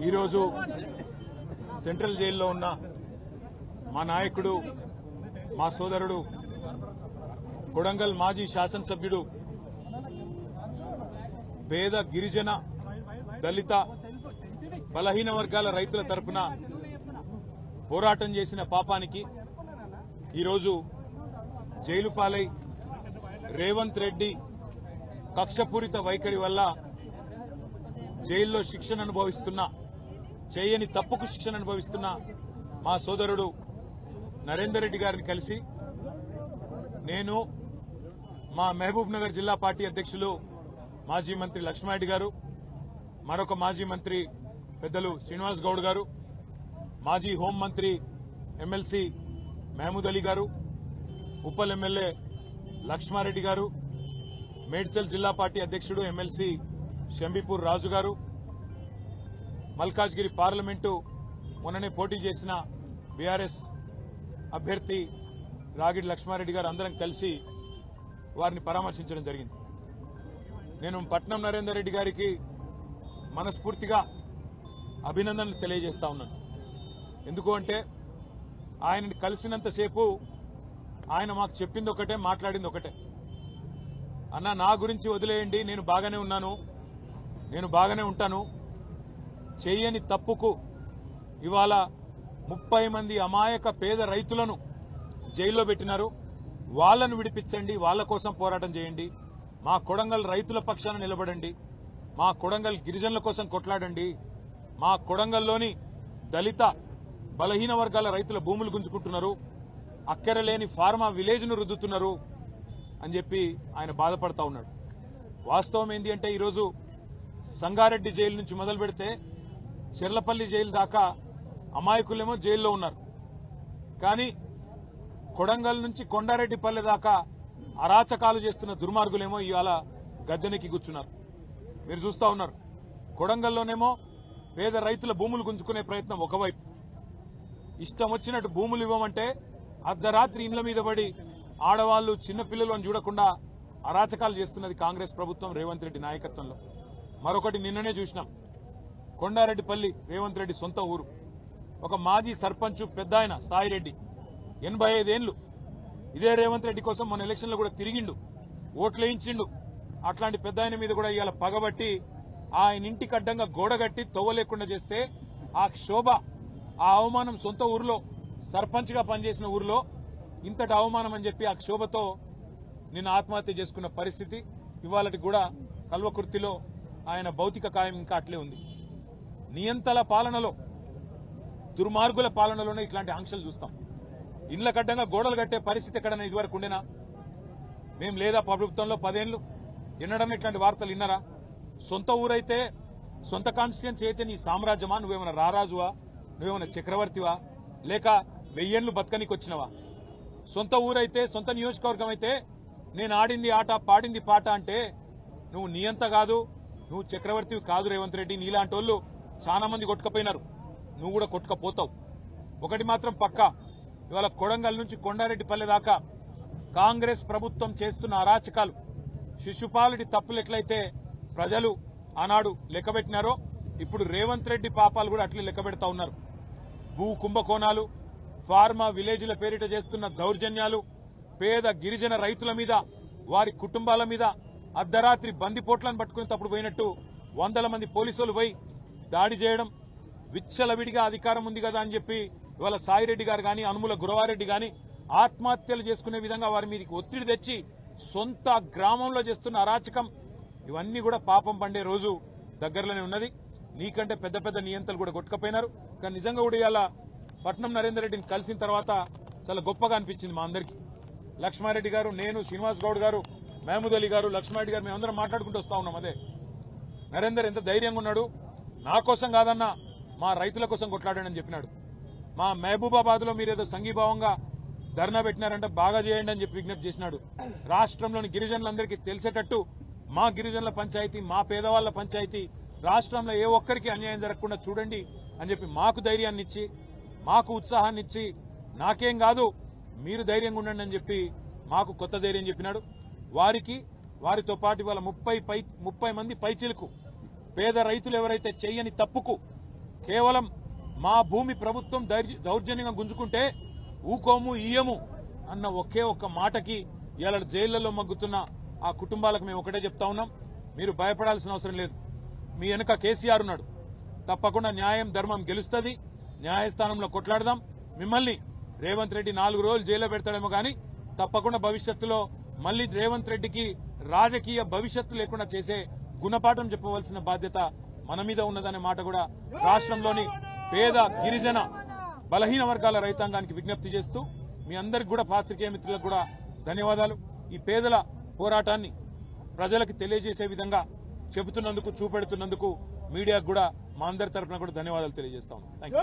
ఈరోజు సెంట్రల్ జైల్లో ఉన్న మా నాయకుడు, మా సోదరుడు, కొడంగల్ మాజీ శాసనసభ్యుడు, పేద గిరిజన దళిత బలహీన వర్గాల రైతుల తరపున పోరాటం చేసిన పాపానికి ఈరోజు జైలు పాలై రేవంత్ రెడ్డి కక్షపూరిత వైఖరి వల్ల జైల్లో శిక్షణ అనుభవిస్తున్న, చేయని తప్పుకు శిక్షణ అనుభవిస్తున్న మా సోదరుడు నరేందర్ రెడ్డి గారిని కలిసి నేను, మా మహబూబ్ నగర్ జిల్లా పార్టీ అధ్యక్షులు మాజీ మంత్రి లక్ష్మారెడ్డి గారు, మరొక మాజీ మంత్రి పెద్దలు శ్రీనివాస్ గౌడ్ గారు, మాజీ హోంమంత్రి ఎమ్మెల్సీ మహమూద్ అలీ గారు, ఉప్పల్ ఎమ్మెల్యే లక్ష్మారెడ్డి గారు, మేడ్చల్ జిల్లా పార్టీ అధ్యక్షుడు ఎమ్మెల్సీ షంబీపూర్ రాజు గారు, మల్కాజ్గిరి పార్లమెంటు మొన్ననే పోటీ చేసిన బీఆర్ఎస్ అభ్యర్థి రాగిడి లక్ష్మారెడ్డి గారు అందరం కలిసి వారిని పరామర్శించడం జరిగింది. నేను పట్నం నరేందర్ రెడ్డి గారికి మనస్ఫూర్తిగా అభినందనలు తెలియజేస్తా ఉన్నాను. ఎందుకు అంటే ఆయనని కలిసినంతసేపు ఆయన మాకు చెప్పింది ఒకటే, మాట్లాడింది ఒకటే. అన్న, నా గురించి వదిలేయండి, నేను బాగానే ఉన్నాను, నేను బాగానే ఉంటాను. చెయ్యని తప్పుకు ఇవాళ 30 మంది అమాయక పేద రైతులను జైల్లో పెట్టినారు. వాళ్లను విడిపించండి, వాళ్ల కోసం పోరాటం చేయండి. మా కొడంగల్ రైతుల పక్షాన నిలబడండి, మా కొడంగల్ గిరిజనుల కోసం కొట్లాడండి. మా కొడంగల్లోని దళిత బలహీన వర్గాల రైతుల భూములు గుంజుకుంటున్నారు, అక్కరలేని ఫార్మా విలేజ్ను రుద్దుతున్నారు అని చెప్పి ఆయన బాధపడతా ఉన్నాడు. వాస్తవం ఏంటి అంటే ఈరోజు సంగారెడ్డి జైలు నుంచి మొదలు పెడితే చెర్లపల్లి జైలు దాకా అమాయకులేమో జైల్లో ఉన్నారు. కానీ కొడంగల్ నుంచి కొండారెడ్డిపల్లె దాకా అరాచకాలు చేస్తున్న దుర్మార్గులేమో ఇవాళ గద్దెనెక్కి కూర్చున్నారు. మీరు చూస్తా ఉన్నారు. కొడంగల్లోనేమో పేద రైతుల భూములు గుంజుకునే ప్రయత్నం ఒకవైపు, ఇష్టం వచ్చినట్టు భూములు ఇవ్వమంటే అర్ధరాత్రి ఇండ్ల మీద పడి ఆడవాళ్లు చిన్నపిల్లలను చూడకుండా అరాచకాలు చేస్తున్నది కాంగ్రెస్ ప్రభుత్వం రేవంత్ రెడ్డి నాయకత్వంలో. మరొకటి నిన్ననే చూసినాం. కొండారెడ్డిపల్లి రేవంత్ రెడ్డి సొంత ఊరు. ఒక మాజీ సర్పంచ్ పెద్ద ఆయన సాయిరెడ్డి, 85 ఏళ్లు, ఇదే రేవంత్ రెడ్డి కోసం మన ఎలక్షన్లో కూడా తిరిగిండు, ఓట్లు వేయించిండు. అట్లాంటి పెద్ద ఆయన మీద కూడా ఇవాళ పగబట్టి ఆయన ఇంటికి అడ్డంగా గోడగట్టి తవ్వ లేకుండా చేస్తే ఆ క్షోభ, ఆ అవమానం సొంత ఊరిలో సర్పంచ్ గా పనిచేసిన ఊరిలో ఇంతటి అవమానం అని చెప్పి ఆ క్షోభతో నిన్న ఆత్మహత్య చేసుకున్న పరిస్థితి. ఇవాళకి కూడా కల్వకుర్తిలో ఆయన భౌతిక కాయం ఇంకా అట్లే ఉంది. నియంతల పాలనలో, దుర్మార్గుల పాలనలోనే ఇట్లాంటి ఆంక్షలు చూస్తాం. ఇండ్ల కడ్డంగా గోడలు కట్టే పరిస్థితి ఎక్కడైనా ఇదివరకు ఉండేనా? మేం లేదా ప్రభుత్వంలో 10 ఏళ్లు ఎన్నడన్నా ఇట్లాంటి వార్తలు విన్నారా? సొంత ఊరైతే, సొంత కాన్స్టిట్యున్సీ అయితే నీ సామ్రాజ్యమా? నువ్వేమైనా రారాజువా? నువ్వేమైనా చక్రవర్తివా? లేక 1000 ఏళ్లు బతకనికి వచ్చినవా? సొంత ఊరైతే, సొంత నియోజకవర్గం అయితే నేను ఆడింది ఆట, పాడింది పాట అంటే నువ్వు నియంత కాదు, నువ్వు చక్రవర్తివి కాదు రేవంత్ రెడ్డి. నీలాంటి వాళ్ళు చాలా మంది కొట్టుకపోయినారు, నువ్వు కూడా కొట్టుకపోతావు. ఒకటి మాత్రం పక్కా, ఇవాళ కొడంగల్ నుంచి కొండారెడ్డిపల్లె దాకా కాంగ్రెస్ ప్రభుత్వం చేస్తున్న అరాచకాలు, శిశుపాలుడి తప్పులు ఎట్లయితే ప్రజలు ఆనాడు లెక్కబెట్టినారో ఇప్పుడు రేవంత్ రెడ్డి పాపాలు కూడా అట్లే లెక్కబెడతా ఉన్నారు. భూ కుంభకోణాలు, ఫార్మా విలేజ్ల పేరిట చేస్తున్న దౌర్జన్యాలు, పేద గిరిజన రైతుల మీద, వారి కుటుంబాల మీద అర్ధరాత్రి బందిపోట్లను పట్టుకుని తప్పుడు పోయినట్టు 100 మంది పోలీసులు పోయి దాడి చేయడం, విచ్చలవిడిగా అధికారం ఉంది కదా అని చెప్పి ఇవాళ సాయిరెడ్డి గారు గాని, అనుముల గురవారెడ్డి గాని ఆత్మహత్యలు చేసుకునే విధంగా వారి మీదకి ఒత్తిడి తెచ్చి సొంత గ్రామంలో చేస్తున్న అరాచకం, ఇవన్నీ కూడా పాపం పండే రోజు దగ్గరలోనే ఉన్నది. నీకంటే పెద్ద పెద్ద నియంతలు కూడా కొట్టుకపోయినారు. కానీ నిజంగా కూడా ఇవాళ పట్నం నరేందర్ రెడ్డిని కలిసిన తర్వాత చాలా గొప్పగా అనిపించింది మా అందరికీ. లక్ష్మారెడ్డి గారు, నేను, శ్రీనివాస్ గౌడ్ గారు, మహమూద్ అలీ గారు, లక్ష్మారెడ్డి గారు మేమందరం మాట్లాడుకుంటూ వస్తా ఉన్నాం. అదే నరేందర్ ఎంత ధైర్యంగా ఉన్నాడు, నా కోసం కాదన్నా మా రైతుల కోసం కొట్లాడానని చెప్పినాడు. మా మహబూబాబాద్ లో మీరేదో సంఘీభావంగా ధర్నా పెట్టినారంటే బాగా చేయండి అని చెప్పి విజ్ఞప్తి చేసినాడు. రాష్ట్రంలోని గిరిజనులందరికీ తెలిసేటట్టు మా గిరిజనుల పంచాయతీ, మా పేదవాళ్ల పంచాయతీ, రాష్ట్రంలో ఏ ఒక్కరికి అన్యాయం జరగకుండా చూడండి అని చెప్పి మాకు ధైర్యాన్ని ఇచ్చి, మాకు ఉత్సాహాన్ని ఇచ్చి, నాకేం కాదు మీరు ధైర్యంగా ఉండండి అని చెప్పి మాకు కొత్త ధైర్యం చెప్పినాడు. వారితో పాటు ఇవాళ 30 మంది పైచిలకు పేద రైతులు ఎవరైతే చెయ్యని తప్పుకు కేవలం మా భూమి ప్రభుత్వం దౌర్జన్యంగా గుంజుకుంటే ఊకోము ఇయ్యము అన్న ఒకే ఒక్క మాటకి ఇవాళ జైళ్లలో మగ్గుతున్న ఆ కుటుంబాలకు మేము ఒకటే చెప్తా ఉన్నాం, మీరు భయపడాల్సిన అవసరం లేదు. మీ వెనుక కేసీఆర్ ఉన్నాడు. తప్పకుండా న్యాయం ధర్మం గెలుస్తుంది. న్యాయస్థానంలో కొట్లాడదాం. మిమ్మల్ని రేవంత్ రెడ్డి 4 రోజులు జైల్లో పెడతాడేమో కానీ తప్పకుండా భవిష్యత్తులో మళ్లీ రేవంత్ రెడ్డికి రాజకీయ భవిష్యత్తు లేకుండా చేసే గుణపాఠం చెప్పవలసిన బాధ్యత మన మీద ఉన్నదనే మాట కూడా రాష్ట్రంలోని పేద గిరిజన బలహీన వర్గాల రైతాంగానికి విజ్ఞప్తి చేస్తూ మీ అందరికి కూడా పాత్రికేయ మిత్రులకు కూడా ధన్యవాదాలు. ఈ పేదల పోరాటాన్ని ప్రజలకు తెలియజేసే విధంగా చెబుతున్నందుకు, చూపెడుతున్నందుకు మీడియాకు కూడా మా అందరి తరఫున కూడా ధన్యవాదాలు తెలియజేస్తా ఉన్నాం. థాంక్యూ.